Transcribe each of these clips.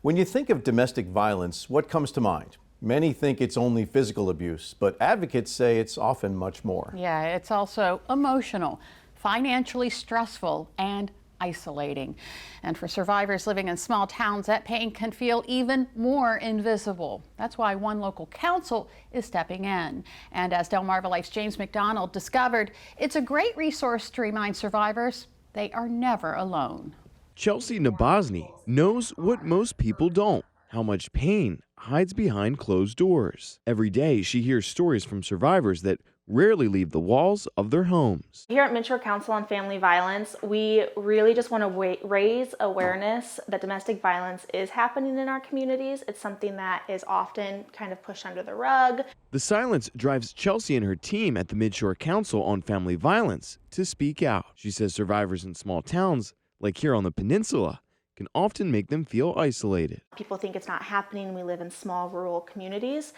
When you think of domestic violence, what comes to mind? Many think it's only physical abuse, but advocates say it's often much more. Yeah, it's also emotional, financially stressful, and isolating. And for survivors living in small towns, that pain can feel even more invisible. That's why one local council is stepping in. And as DelmarvaLife's James McDonald discovered, it's a great resource to remind survivors they are never alone. Chelsea Nabosny knows what most people don't, how much pain hides behind closed doors. Every day, she hears stories from survivors that rarely leave the walls of their homes. Here at Midshore Council on Family Violence, we really just want to raise awareness that domestic violence is happening in our communities. It's something that is often kind of pushed under the rug. The silence drives Chelsea and her team at the Midshore Council on Family Violence to speak out. She says survivors in small towns, like here on the peninsula, can often make them feel isolated. People think it's not happening. We live in small rural communities,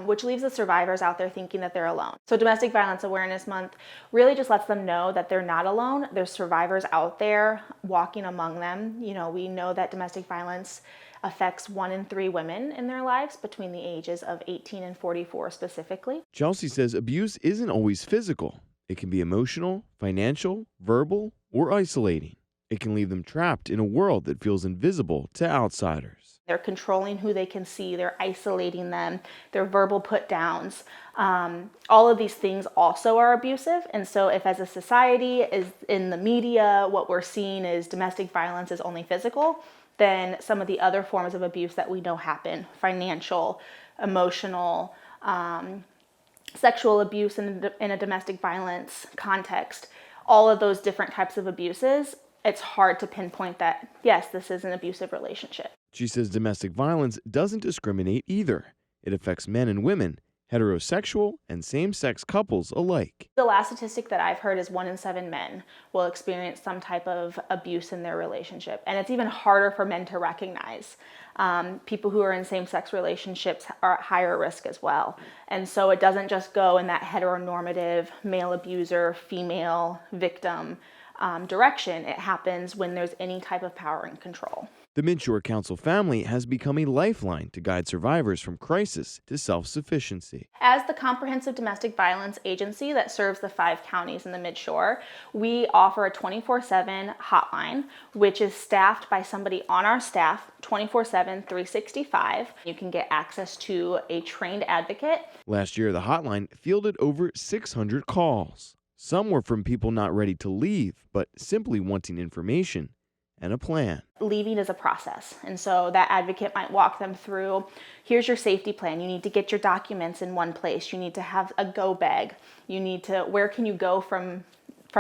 which leaves the survivors out there thinking that they're alone. So Domestic Violence Awareness Month really just lets them know that they're not alone. There's survivors out there walking among them. You know, we know that domestic violence affects 1 in 3 women in their lives between the ages of 18 and 44 specifically. Chelsea says abuse isn't always physical. It can be emotional, financial, verbal, or isolating. It can leave them trapped in a world that feels invisible to outsiders. They're controlling who they can see, they're isolating them, they're verbal put downs. All of these things also are abusive. And so if as a society, is in the media, what we're seeing is domestic violence is only physical, then some of the other forms of abuse that we know happen, financial, emotional, sexual abuse in a domestic violence context, all of those different types of abuses, it's hard to pinpoint that, yes, this is an abusive relationship. She says domestic violence doesn't discriminate either. It affects men and women, heterosexual and same-sex couples alike. The last statistic that I've heard is 1 in 7 men will experience some type of abuse in their relationship. And it's even harder for men to recognize. People who are in same-sex relationships are at higher risk as well. And so it doesn't just go in that heteronormative male abuser, female victim direction. It happens when there's any type of power and control. The Midshore Council family has become a lifeline to guide survivors from crisis to self-sufficiency. As the comprehensive domestic violence agency that serves the 5 counties in the Midshore, we offer a 24/7 hotline, which is staffed by somebody on our staff 24/7, 365. You can get access to a trained advocate. Last year, the hotline fielded over 600 calls. Some were from people not ready to leave, but simply wanting information and a plan. Leaving is a process, and so that advocate might walk them through, here's your safety plan. You need to get your documents in one place. You need to have a go bag. You need to, where can you go from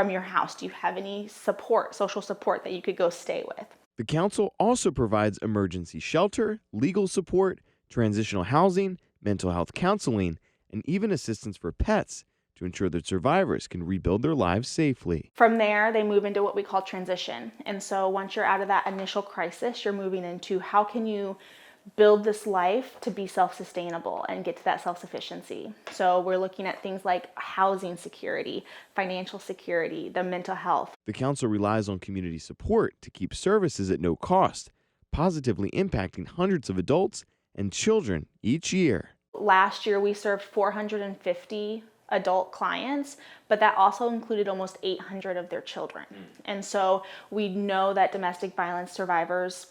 your house? Do you have any support, social support that you could go stay with? The council also provides emergency shelter, legal support, transitional housing, mental health counseling, and even assistance for pets to ensure that survivors can rebuild their lives safely. From there, they move into what we call transition. And so once you're out of that initial crisis, you're moving into how can you build this life to be self-sustainable and get to that self-sufficiency. So we're looking at things like housing security, financial security, the mental health. The council relies on community support to keep services at no cost, positively impacting hundreds of adults and children each year. Last year, we served 450 adult clients, but that also included almost 800 of their children. And so we know that domestic violence survivors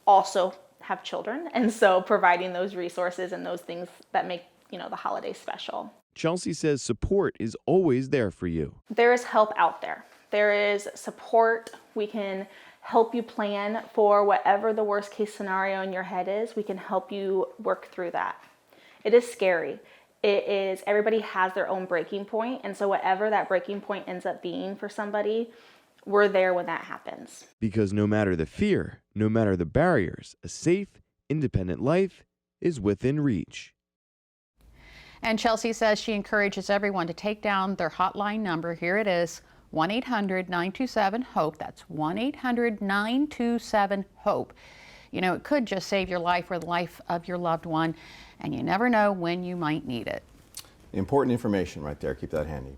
also have children, and so providing those resources and those things that make, the holidays special. Chelsea says support is always there for you. There is help out there. There is support. We can help you plan for whatever the worst case scenario in your head is. We can help you work through that. It is scary. It is, everybody has their own breaking point, and so whatever that breaking point ends up being for somebody, we're there when that happens. Because no matter the fear, no matter the barriers, a safe, independent life is within reach. And Chelsea says she encourages everyone to take down their hotline number. Here it is, 1-800-927-HOPE. That's 1-800-927-HOPE. It could just save your life or the life of your loved one, and you never know when you might need it. Important information right there. Keep that handy.